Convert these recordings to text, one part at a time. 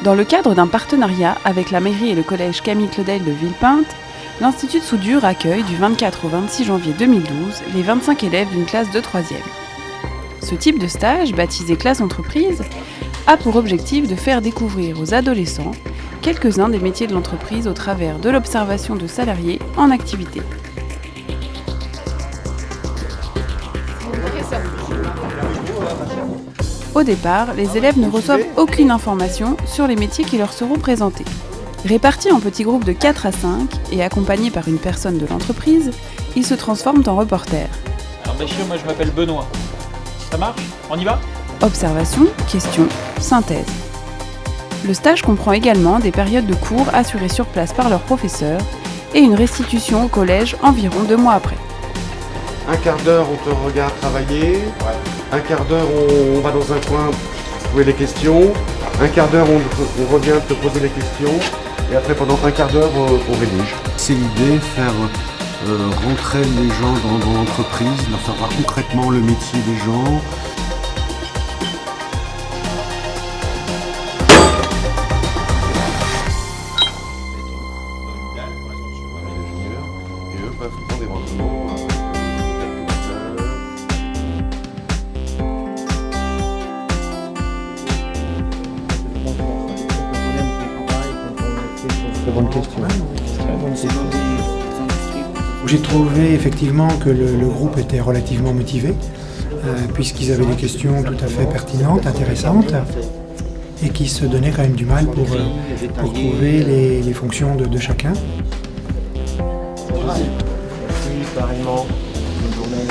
Dans le cadre d'un partenariat avec la mairie et le collège Camille Claudel de Villepinte, l'Institut de soudure accueille du 24 au 26 janvier 2012 les 25 élèves d'une classe de 3e. Ce type de stage, baptisé classe entreprise, a pour objectif de faire découvrir aux adolescents quelques-uns des métiers de l'entreprise au travers de l'observation de salariés en activité. Au départ, les élèves ne reçoivent aucune information sur les métiers qui leur seront présentés. Répartis en petits groupes de 4 à 5 et accompagnés par une personne de l'entreprise, ils se transforment en reporters. Alors Bachir, moi je m'appelle Benoît. Ça marche? On y va? Observation, question, synthèse. Le stage comprend également des périodes de cours assurées sur place par leurs professeurs et une restitution au collège environ 2 mois après. Un quart d'heure, on te regarde travailler. Un quart d'heure, on va dans un coin trouver les questions. Un quart d'heure, on revient te poser les questions. Et après, pendant un quart d'heure, on rédige. C'est l'idée, faire rentrer les gens dans l'entreprise, leur faire voir concrètement le métier des gens. Bonne question. J'ai trouvé effectivement que le groupe était relativement motivé, puisqu'ils avaient des questions tout à fait pertinentes, intéressantes, et qui se donnaient quand même du mal pour trouver les fonctions de chacun. Merci, pareillement. Bonne journée.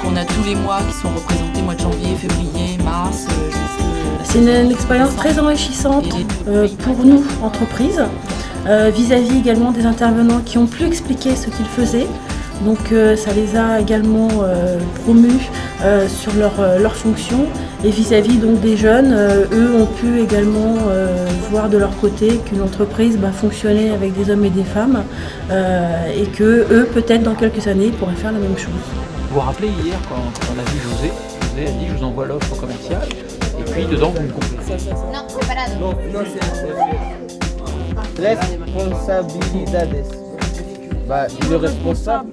On a tous les mois qui sont représentés, mois de janvier, février, mars. C'est une expérience très enrichissante pour nous, entreprises, vis-à-vis également des intervenants qui ont pu expliquer ce qu'ils faisaient. Donc ça les a également promus sur leurs fonctions et vis-à-vis donc des jeunes, eux ont pu également voir de leur côté qu'une entreprise fonctionnait avec des hommes et des femmes et que eux peut-être dans quelques années pourraient faire la même chose. Vous vous rappelez hier quand on a vu José a dit je vous envoie l'offre commerciale et puis dedans vous me complétez. Non, preparado. No, c'est responsabilidades. Le responsable,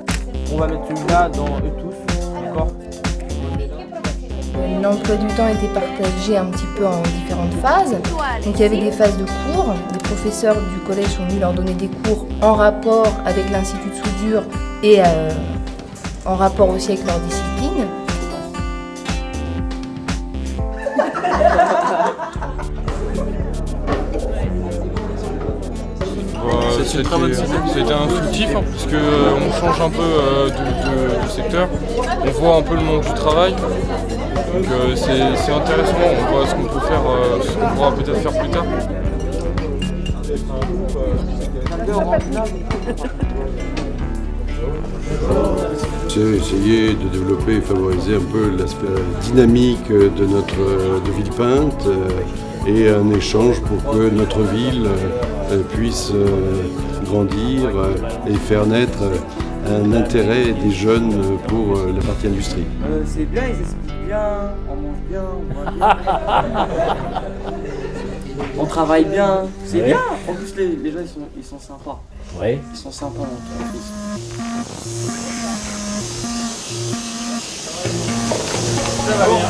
on va mettre celui-là dans eux tous, d'accord? L'emploi du temps était partagé un petit peu en différentes phases. Donc il y avait des phases de cours. Les professeurs du collège sont venus leur donner des cours en rapport avec l'Institut de soudure et en rapport aussi avec leur discipline. C'était instructif parce qu'on change un peu de secteur, on voit un peu le monde du travail, donc c'est intéressant, on voit ce qu'on peut faire, ce qu'on pourra peut-être faire plus tard. C'est essayer de développer et favoriser un peu l'aspect dynamique de Villepinte et un échange pour que notre ville puisse grandir et faire naître un intérêt des jeunes pour la partie industrie. C'est bien, ils expliquent bien, on mange bien, on voit bien. On travaille bien, c'est bien. En plus les gens ils sont sympas. Oui. Ils sont sympas en entreprise. Ça va bien.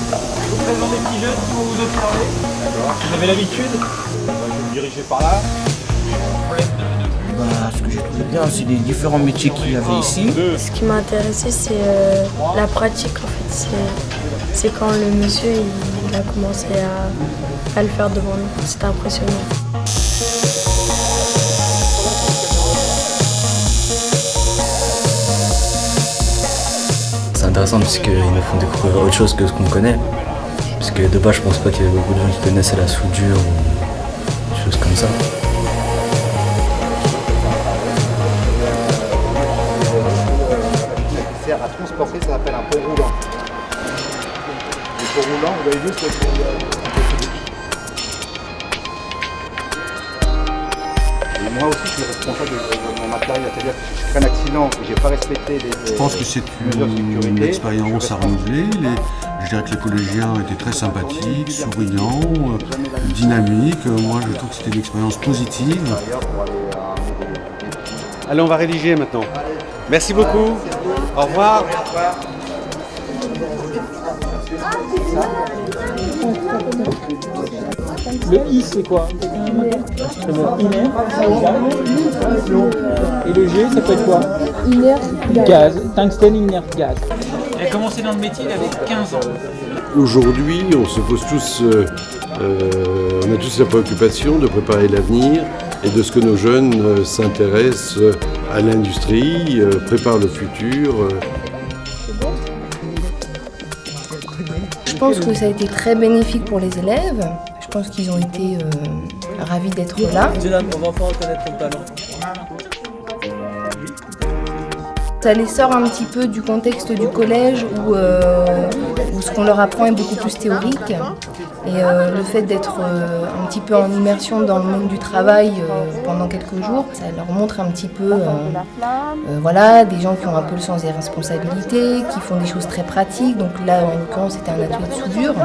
Je vous présente des petits jeunes pour vous observer. D'accord. Vous avez l'habitude. Je vais me diriger par là. Ce que j'ai trouvé bien, c'est les différents métiers qu'il y avait ici. Ce qui m'a intéressé, c'est la pratique en fait. C'est quand le monsieur il a commencé à le faire devant nous. C'était impressionnant. C'est intéressant parce qu'ils nous font découvrir autre chose que ce qu'on connaît. Parce que de base, je pense pas qu'il y avait beaucoup de gens qui connaissaient la soudure ou des choses comme ça. À transporter, ça s'appelle un pont roulant. Le pont roulant, vous avez vu ce que moi aussi, je suis responsable de mon matériel. C'est-à-dire que si je fais un accident et que je n'ai pas respecté les Je pense que c'est une expérience à renouveler. Je dirais que les collégiens étaient très sympathiques, souriants, dynamiques. Moi, je trouve que c'était une expérience positive. Allez, on va rédiger maintenant. Merci beaucoup. Au revoir. Le I, c'est quoi? C'est le iner. Et le G, ça peut être quoi? Inert Gaz. Tungsten inert gaz. Elle a commencé dans le métier, elle avait 15 ans. Aujourd'hui, on se pose tous, on a tous la préoccupation de préparer l'avenir et de ce que nos jeunes s'intéressent à l'industrie, préparent le futur. Je pense que ça a été très bénéfique pour les élèves. Je pense qu'ils ont été ravis d'être là. On va enfin reconnaître ton talent. Ça les sort un petit peu du contexte du collège où ce qu'on leur apprend est beaucoup plus théorique. Et le fait d'être un petit peu en immersion dans le monde du travail pendant quelques jours, ça leur montre un petit peu voilà, des gens qui ont un peu le sens des responsabilités, qui font des choses très pratiques. Donc là, en l'occurrence, c'était un atelier de soudure.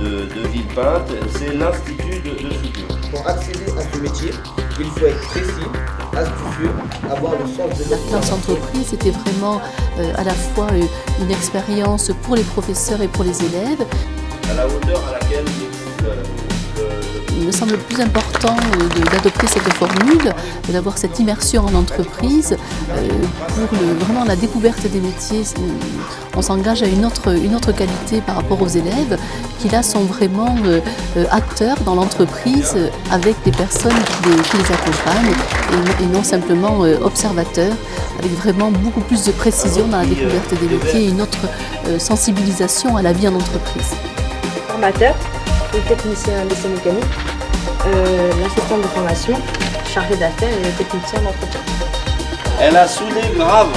de Villepinte, c'est l'Institut de soudure. Pour accéder à ce métier, il faut être précis, astucieux, avoir le sens de L'alternance entreprise, c'était vraiment à la fois une expérience pour les professeurs et pour les élèves. À la hauteur à laquelle il me semble le plus important d'adopter cette formule, d'avoir cette immersion en entreprise pour vraiment la découverte des métiers. On s'engage à une autre qualité par rapport aux élèves qui là sont vraiment acteurs dans l'entreprise avec des personnes qui les accompagnent et non simplement observateurs, avec vraiment beaucoup plus de précision dans la découverte des métiers et une autre sensibilisation à la vie en entreprise. Formateur, le technicien d'essai mécanique, l'assistant de formation, chargé d'affaires et le technicien d'entretien. Elle a soudé grave.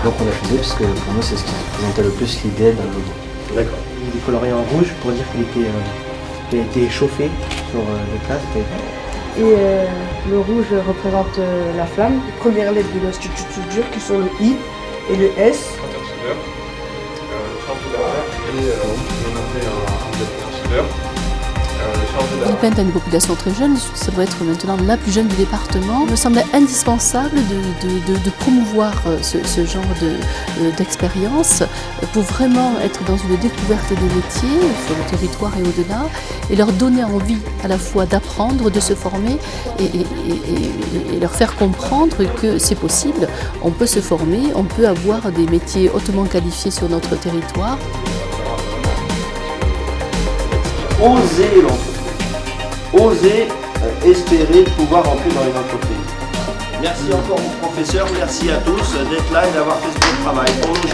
Donc on l'a choisi parce que pour nous c'est ce qui représentait le plus l'idée d'un logo. D'accord. Il est coloré en rouge pour dire qu'il a été chauffé sur les classes. Et le rouge représente la flamme. Les premières lettres de l'Institut de soudure qui sont le I et le S. Villepinte a une population très jeune, ça doit être maintenant la plus jeune du département. Il me semblait indispensable de promouvoir ce genre d'expérience pour vraiment être dans une découverte des métiers sur le territoire et au-delà et leur donner envie à la fois d'apprendre, de se former et leur faire comprendre que c'est possible, on peut se former, on peut avoir des métiers hautement qualifiés sur notre territoire. Oser l'entreprise. Oser espérer pouvoir entrer dans une entreprise. Merci encore aux professeurs, merci à tous d'être là et d'avoir fait ce bon travail pour nos jeunes.